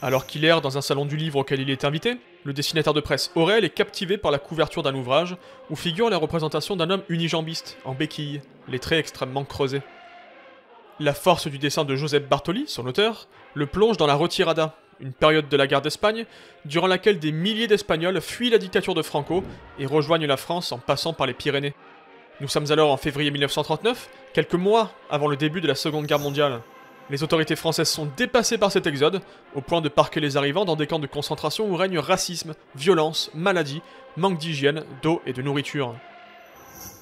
Alors qu'il erre dans un salon du livre auquel il est invité, le dessinateur de presse Aurel est captivé par la couverture d'un ouvrage où figure la représentation d'un homme unijambiste, en béquille, les traits extrêmement creusés. La force du dessin de Josep Bartoli, son auteur, le plonge dans la retirada, une période de la guerre d'Espagne, durant laquelle des milliers d'Espagnols fuient la dictature de Franco et rejoignent la France en passant par les Pyrénées. Nous sommes alors en février 1939, quelques mois avant le début de la Seconde Guerre mondiale. Les autorités françaises sont dépassées par cet exode, au point de parquer les arrivants dans des camps de concentration où règnent racisme, violence, maladie, manque d'hygiène, d'eau et de nourriture.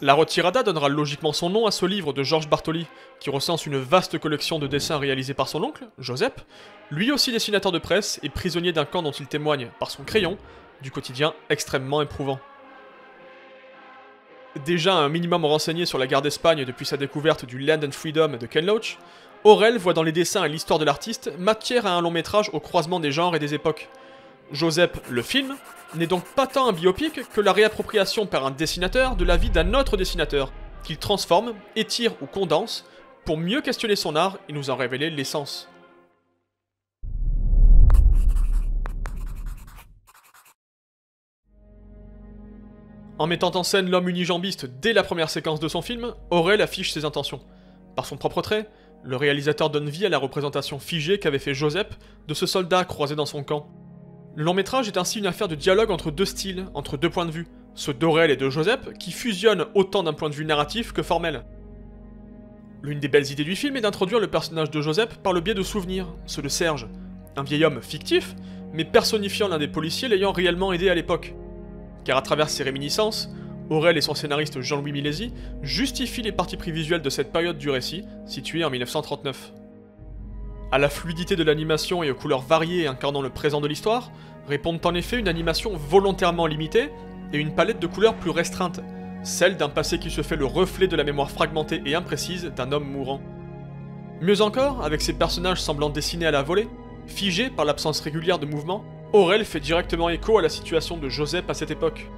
La Retirada donnera logiquement son nom à ce livre de Georges Bartoli, qui recense une vaste collection de dessins réalisés par son oncle, Josep, lui aussi dessinateur de presse et prisonnier d'un camp dont il témoigne, par son crayon, du quotidien extrêmement éprouvant. Déjà un minimum renseigné sur la guerre d'Espagne depuis sa découverte du Land and Freedom de Ken Loach, Aurel voit dans les dessins et l'histoire de l'artiste matière à un long métrage au croisement des genres et des époques. Josep, le film, n'est donc pas tant un biopic que la réappropriation par un dessinateur de la vie d'un autre dessinateur, qu'il transforme, étire ou condense, pour mieux questionner son art et nous en révéler l'essence. En mettant en scène l'homme unijambiste dès la première séquence de son film, Aurel affiche ses intentions. Par son propre trait, le réalisateur donne vie à la représentation figée qu'avait fait Josep de ce soldat croisé dans son camp. Le long métrage est ainsi une affaire de dialogue entre deux styles, entre deux points de vue, ceux d'Aurel et de Josep, qui fusionnent autant d'un point de vue narratif que formel. L'une des belles idées du film est d'introduire le personnage de Josep par le biais de souvenirs, ceux de Serge, un vieil homme fictif, mais personnifiant l'un des policiers l'ayant réellement aidé à l'époque. Car à travers ses réminiscences, Aurel et son scénariste Jean-Louis Milesi justifient les partis pris visuels de cette période du récit, située en 1939. À la fluidité de l'animation et aux couleurs variées incarnant le présent de l'histoire, répondent en effet une animation volontairement limitée et une palette de couleurs plus restreinte, celle d'un passé qui se fait le reflet de la mémoire fragmentée et imprécise d'un homme mourant. Mieux encore, avec ses personnages semblant dessinés à la volée, figés par l'absence régulière de mouvement, Aurel fait directement écho à la situation de Josep à cette époque.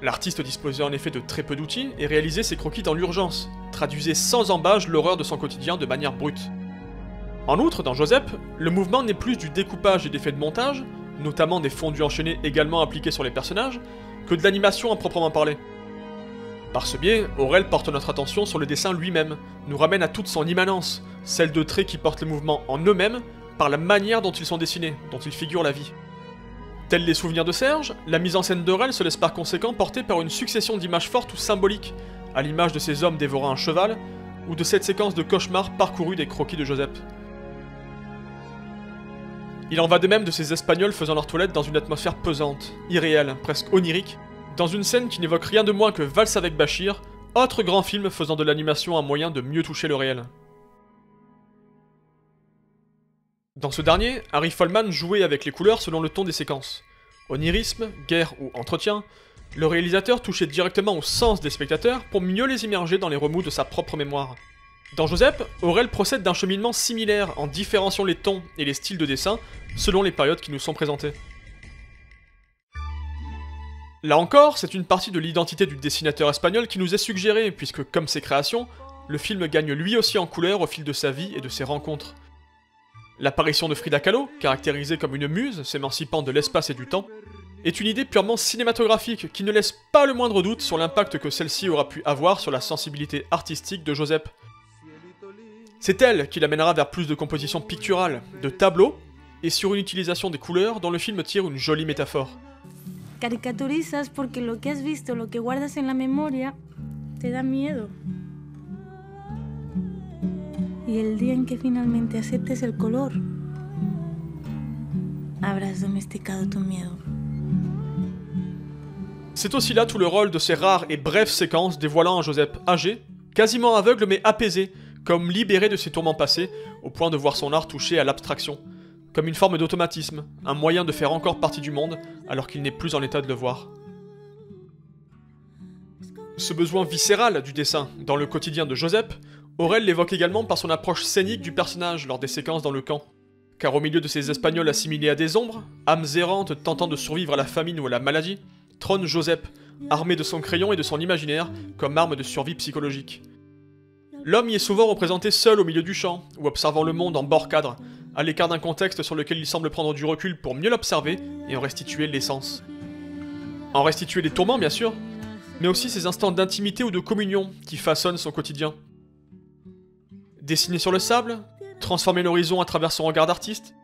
L'artiste disposait en effet de très peu d'outils et réalisait ses croquis dans l'urgence, traduisait sans embâche l'horreur de son quotidien de manière brute. En outre, dans Josep, le mouvement n'est plus du découpage et d'effets de montage, notamment des fondus enchaînés également appliqués sur les personnages, que de l'animation à proprement parler. Par ce biais, Aurel porte notre attention sur le dessin lui-même, nous ramène à toute son immanence, celle de traits qui portent le mouvement en eux-mêmes, par la manière dont ils sont dessinés, dont ils figurent la vie. Tels les souvenirs de Serge, la mise en scène d'Aurel se laisse par conséquent porter par une succession d'images fortes ou symboliques, à l'image de ces hommes dévorant un cheval, ou de cette séquence de cauchemars parcourus des croquis de Josep. Il en va de même de ces Espagnols faisant leur toilette dans une atmosphère pesante, irréelle, presque onirique, dans une scène qui n'évoque rien de moins que Valse avec Bachir, autre grand film faisant de l'animation un moyen de mieux toucher le réel. Dans ce dernier, Harry Folman jouait avec les couleurs selon le ton des séquences. Onirisme, guerre ou entretien, le réalisateur touchait directement au sens des spectateurs pour mieux les immerger dans les remous de sa propre mémoire. Dans Josep, Aurel procède d'un cheminement similaire en différenciant les tons et les styles de dessin selon les périodes qui nous sont présentées. Là encore, c'est une partie de l'identité du dessinateur espagnol qui nous est suggérée, puisque, comme ses créations, le film gagne lui aussi en couleur au fil de sa vie et de ses rencontres. L'apparition de Frida Kahlo, caractérisée comme une muse s'émancipant de l'espace et du temps, est une idée purement cinématographique qui ne laisse pas le moindre doute sur l'impact que celle-ci aura pu avoir sur la sensibilité artistique de Josep. C'est elle qui l'amènera vers plus de compositions picturales, de tableaux, et sur une utilisation des couleurs dont le film tire une jolie métaphore. Caricaturizas porque lo que has visto, lo que guardas en la memoria, te da miedo. Y el día en que finalmente aceptes el color, habrás domesticado tu miedo. C'est aussi là tout le rôle de ces rares et brèves séquences dévoilant un Josep âgé, quasiment aveugle mais apaisé, comme libéré de ses tourments passés, au point de voir son art toucher à l'abstraction, comme une forme d'automatisme, un moyen de faire encore partie du monde, alors qu'il n'est plus en état de le voir. Ce besoin viscéral du dessin, dans le quotidien de Josep, Aurel l'évoque également par son approche scénique du personnage lors des séquences dans le camp. Car au milieu de ces Espagnols assimilés à des ombres, âmes errantes tentant de survivre à la famine ou à la maladie, trône Josep, armé de son crayon et de son imaginaire comme arme de survie psychologique. L'homme y est souvent représenté seul au milieu du champ, ou observant le monde en bord cadre, à l'écart d'un contexte sur lequel il semble prendre du recul pour mieux l'observer et en restituer l'essence. En restituer les tourments, bien sûr, mais aussi ces instants d'intimité ou de communion qui façonnent son quotidien. Dessiner sur le sable, transformer l'horizon à travers son regard d'artiste,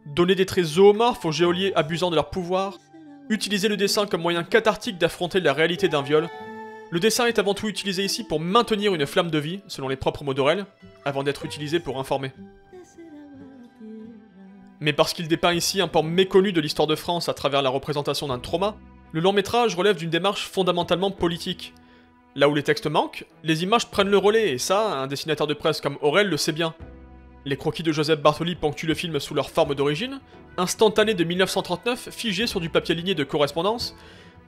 donner des traits zoomorphes aux geôliers abusant de leur pouvoir, utiliser le dessin comme moyen cathartique d'affronter la réalité d'un viol. Le dessin est avant tout utilisé ici pour maintenir une flamme de vie, selon les propres mots d'Aurel, avant d'être utilisé pour informer. Mais parce qu'il dépeint ici un pan méconnu de l'histoire de France à travers la représentation d'un trauma, le long-métrage relève d'une démarche fondamentalement politique. Là où les textes manquent, les images prennent le relais, et ça, un dessinateur de presse comme Aurel le sait bien. Les croquis de Joseph Bartoli ponctuent le film sous leur forme d'origine, instantanés de 1939, figés sur du papier ligné de correspondance,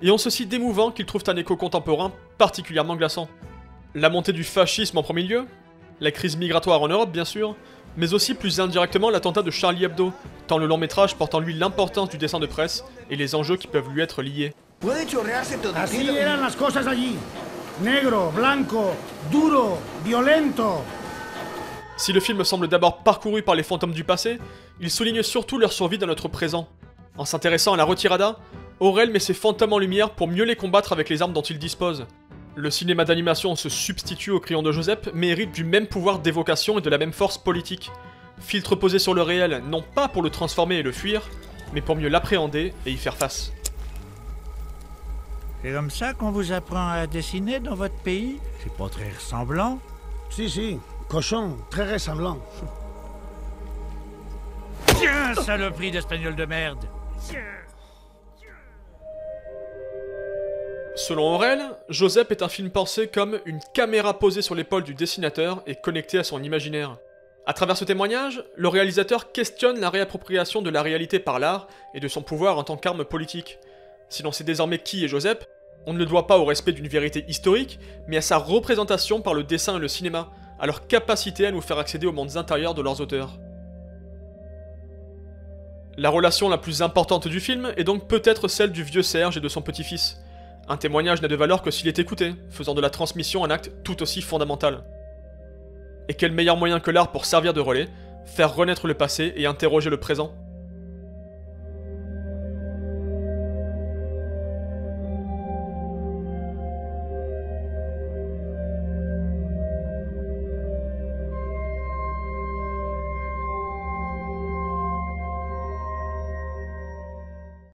et ont ceci d'émouvant qu'ils trouvent un écho contemporain particulièrement glaçant. La montée du fascisme en premier lieu, la crise migratoire en Europe bien sûr, mais aussi plus indirectement l'attentat de Charlie Hebdo, tant le long-métrage porte en lui l'importance du dessin de presse et les enjeux qui peuvent lui être liés. Así eran las cosas allí. Negro, blanco, duro, violento. Si le film semble d'abord parcouru par les fantômes du passé, il souligne surtout leur survie dans notre présent. En s'intéressant à la retirada, Aurel met ses fantômes en lumière pour mieux les combattre avec les armes dont il dispose. Le cinéma d'animation se substitue au crayon de Joseph, mais hérite du même pouvoir d'évocation et de la même force politique. Filtre posé sur le réel, non pas pour le transformer et le fuir, mais pour mieux l'appréhender et y faire face. C'est comme ça qu'on vous apprend à dessiner dans votre pays? C'est pas très ressemblant. Si, cochon, très ressemblant. Tiens, saloperie d'espagnol de merde! Selon Aurel, Joseph est un film pensé comme une caméra posée sur l'épaule du dessinateur et connectée à son imaginaire. À travers ce témoignage, le réalisateur questionne la réappropriation de la réalité par l'art et de son pouvoir en tant qu'arme politique. Si l'on sait désormais qui est Joseph, on ne le doit pas au respect d'une vérité historique, mais à sa représentation par le dessin et le cinéma, à leur capacité à nous faire accéder aux mondes intérieurs de leurs auteurs. La relation la plus importante du film est donc peut-être celle du vieux Serge et de son petit-fils. Un témoignage n'a de valeur que s'il est écouté, faisant de la transmission un acte tout aussi fondamental. Et quel meilleur moyen que l'art pour servir de relais, faire renaître le passé et interroger le présent.